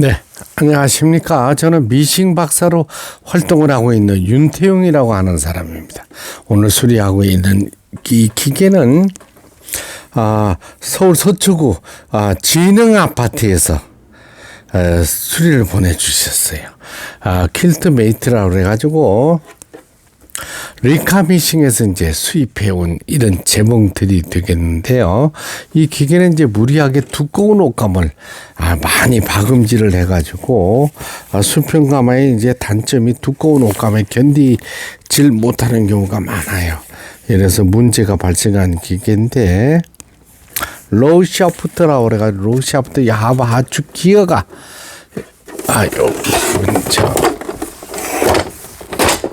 네, 안녕하십니까. 저는 미싱 박사로 활동을 하고 있는 윤태용이라고 하는 사람입니다. 오늘 수리하고 있는 이 기계는 서울 서초구 진흥 아파트에서 수리를 보내주셨어요. 퀼트 메이트라고 그래가지고 리카미싱에서 이제 수입해온 이런 재봉틀이 되겠는데요. 이 기계는 이제 무리하게 두꺼운 옷감을 많이 박음질을 해가지고 수평감의 이제 단점이 두꺼운 옷감에 견디질 못하는 경우가 많아요. 이래서 문제가 발생한 기계인데 로우 샤프트라고 그래가지고 로우 샤프트 하추 기어가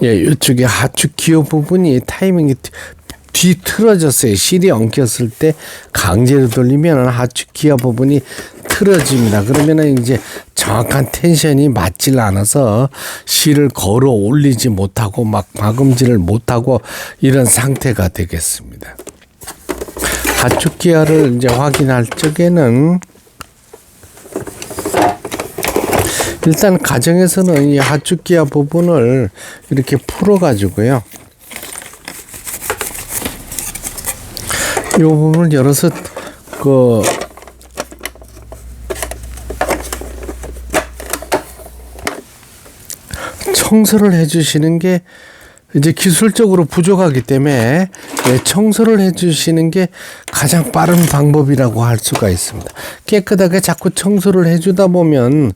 이쪽에 하추 기어 부분이 타이밍이 뒤틀어졌어요. 실이 엉켰을 때 강제로 돌리면 하추 기어 부분이 틀어집니다. 그러면은 이제 정확한 텐션이 맞질 않아서 실을 걸어 올리지 못하고 막 박음질을 못하고 이런 상태가 되겠습니다. 하추 기어를 이제 확인할 적에는 일단 가정에서는 이 하추기어 부분을 이렇게 풀어 가지고요. 이 부분을 열어서 청소를 해 주시는 게 이제 기술적으로 부족하기 때문에 청소를 해 주시는 게 가장 빠른 방법이라고 할 수가 있습니다. 깨끗하게 자꾸 청소를 해 주다 보면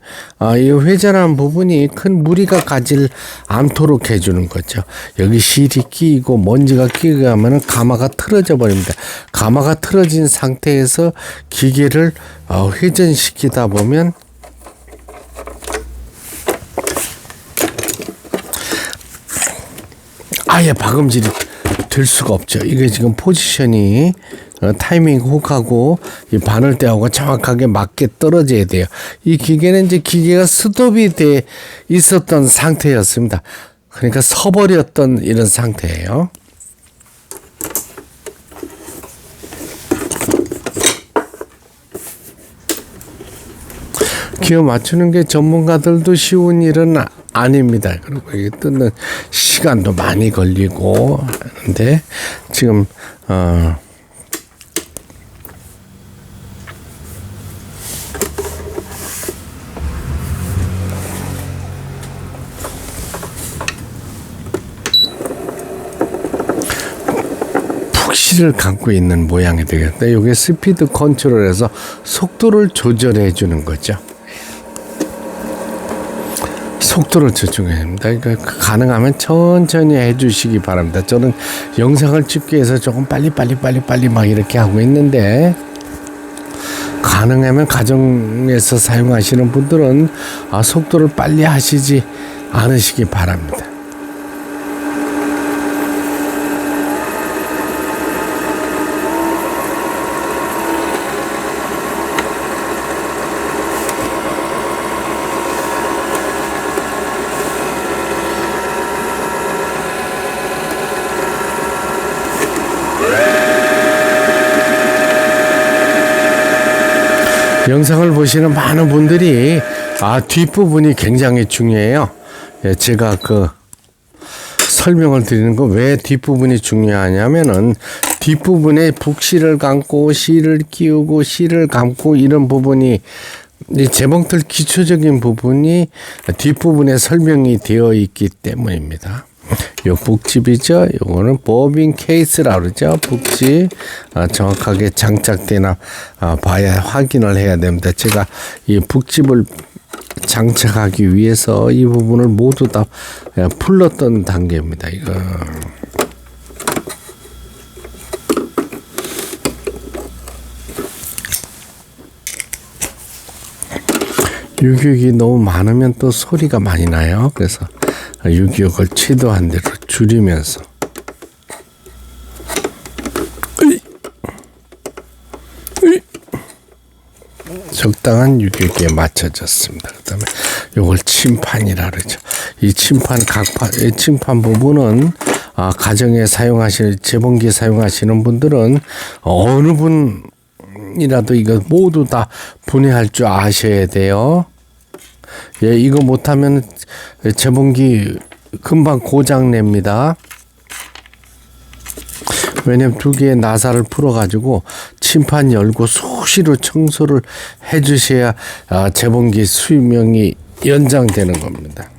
이 회전한 부분이 큰 무리가 가질 않도록 해 주는 거죠. 여기 실이 끼고 먼지가 끼고 하면은 가마가 틀어져 버립니다. 가마가 틀어진 상태에서 기계를 회전시키다 보면 아예 박음질이 될 수가 없죠. 이게 지금 포지션이 타이밍 훅하고 이 바늘대하고 정확하게 맞게 떨어져야 돼요. 이 기계는 이제 기계가 스톱이 돼 있었던 상태였습니다. 그러니까 서버렸던 이런 상태예요. 기어 맞추는 게 전문가들도 쉬운 일은 아닙니다. 그리고 이게 뜯는 시간도 많이 걸리고 하는데 지금 푹실을 감고 있는 모양이 되겠다. 이게 스피드 컨트롤에서 속도를 조절해 주는 거죠. 속도를 조정해야 됩니다. 그러니까 가능하면 천천히 해주시기 바랍니다. 저는 영상을 찍기 위해서 조금 빨리 막 이렇게 하고 있는데 가능하면 가정에서 사용하시는 분들은 속도를 빨리 하시지 않으시기 바랍니다. 영상을 보시는 많은 분들이 뒷부분이 굉장히 중요해요. 제가 설명을 드리는 거 왜 뒷부분이 중요하냐면은 뒷부분에 북실을 감고 실을 끼우고 실을 감고 이런 부분이 이 재봉틀 기초적인 부분이 뒷부분에 설명이 되어 있기 때문입니다. 요 북집이죠. 요거는 보빈 케이스라고 그러죠. 북집 정확하게 장착되나 봐야 확인을 해야 됩니다. 제가 이 북집을 장착하기 위해서 이 부분을 모두 다 풀렀던 단계입니다. 이거 유격이 너무 많으면 또 소리가 많이 나요. 그래서 유격을 최대한 대로 줄이면서 적당한 유격에 맞춰졌습니다. 그다음에 이걸 침판이라 그러죠. 이 침판 이 침판 부분은 가정에 사용하시는 재봉기 사용하시는 분들은 어느 분이라도 이거 모두 다 분해할 줄 아셔야 돼요. 예, 이거 못하면 재봉기 금방 고장 냅니다. 왜냐면 두 개의 나사를 풀어가지고 침판 열고 수시로 청소를 해주셔야 재봉기 수명이 연장되는 겁니다.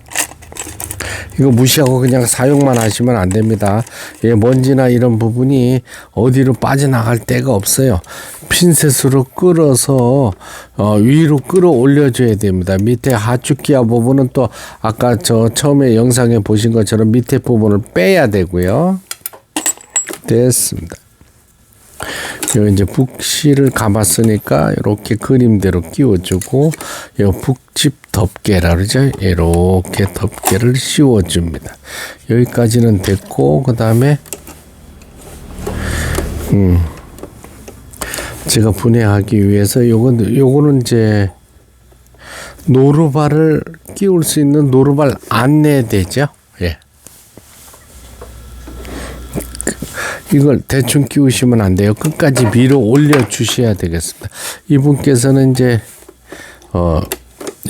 이거 무시하고 그냥 사용만 하시면 안 됩니다. 예, 먼지나 이런 부분이 어디로 빠져나갈 데가 없어요. 핀셋으로 끌어서 위로 끌어올려 줘야 됩니다. 밑에 하축기아 부분은 또 아까 저 처음에 영상에 보신 것처럼 밑에 부분을 빼야 되고요. 됐습니다. 요 이제 북실을 감았으니까 이렇게 그림대로 끼워주고 요 북집 덮개라 그러죠. 이렇게 덮개를 씌워줍니다. 여기까지는 됐고 그 다음에 제가 분해하기 위해서 요거는 이제 노루발을 끼울 수 있는 노루발 안내되죠. 예. 이걸 대충 끼우시면 안 돼요. 끝까지 밀어 올려 주셔야 되겠습니다. 이분께서는 이제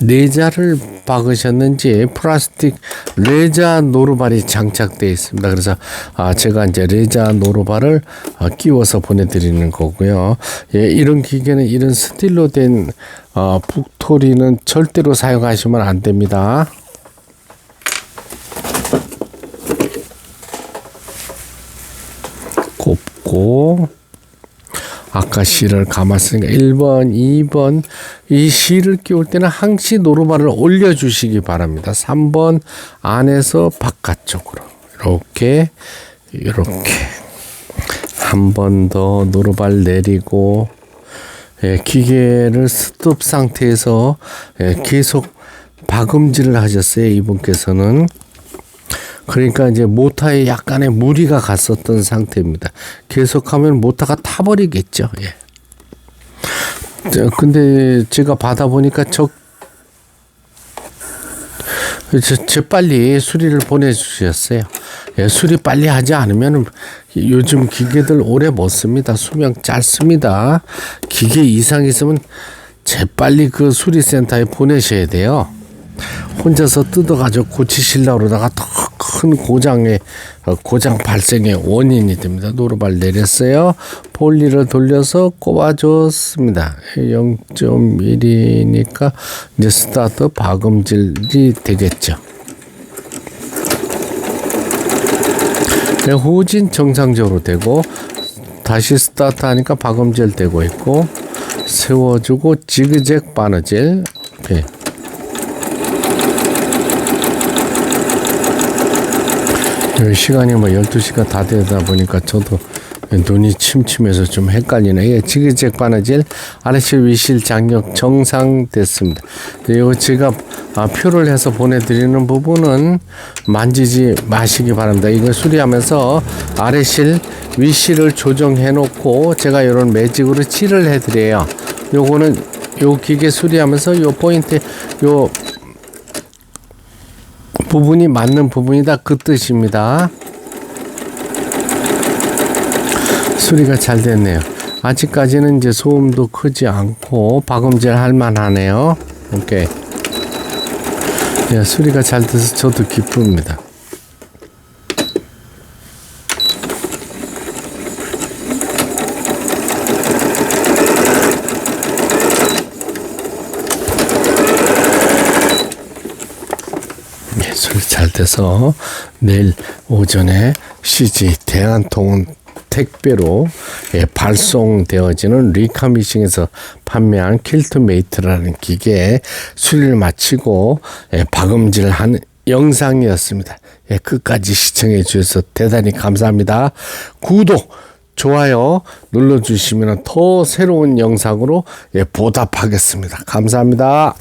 레자를 박으셨는지 플라스틱 레자 노루발이 장착되어 있습니다. 그래서 제가 이제 레자 노루발을 끼워서 보내드리는 거고요. 예, 이런 기계는 이런 스틸로 된 북토리는 절대로 사용하시면 안 됩니다. 곱고 아까 실을 감았으니까 1번, 2번 이 실을 끼울 때는 항시 노루발을 올려주시기 바랍니다. 3번 안에서 바깥쪽으로 이렇게 한 번 더 노루발 내리고 예, 기계를 스톱 상태에서 계속 박음질을 하셨어요. 이분께서는. 그러니까 이제 모터에 약간의 무리가 갔었던 상태입니다. 계속하면 모터가 타버리겠죠. 예. 근데 제가 받아보니까 재빨리 수리를 보내주셨어요. 예, 수리 빨리 하지 않으면 요즘 기계들 오래 못 씁니다. 수명 짧습니다. 기계 이상 있으면 재빨리 그 수리센터에 보내셔야 돼요. 혼자서 뜯어가지고 고치시려고 그러다가 더 큰 고장 발생의 원인이 됩니다. 노루발 내렸어요. 폴리를 돌려서 꼽아줬습니다. 0.1이니까 이제 스타트 박음질이 되겠죠. 네, 후진 정상적으로 되고 다시 스타트 하니까 박음질 되고 있고 세워주고 지그잭 바느질. 네. 시간이 12시가 다 되다 보니까 저도 눈이 침침해서 좀 헷갈리네. 예, 지그잭 바느질 아래실 위실 장력 정상됐습니다. 이거 제가 표를 해서 보내드리는 부분은 만지지 마시기 바랍니다. 이거 수리하면서 아래실 위실을 조정해 놓고 제가 이런 매직으로 칠을 해드려요. 요거는 요 기계 수리하면서 요 포인트 요 부분이 맞는 부분이다 그 뜻입니다. 수리가 잘 됐네요. 아직까지는 이제 소음도 크지 않고 박음질 할 만하네요. 오케이. 예, 수리가 잘 돼서 저도 기쁩니다. 잘 돼서 내일 오전에 CG 대한통운 택배로 발송되어지는 리카미싱에서 판매한 퀼트메이트라는 기계에 수리를 마치고 박음질한 영상이었습니다. 끝까지 시청해 주셔서 대단히 감사합니다. 구독, 좋아요 눌러주시면 더 새로운 영상으로 보답하겠습니다. 감사합니다.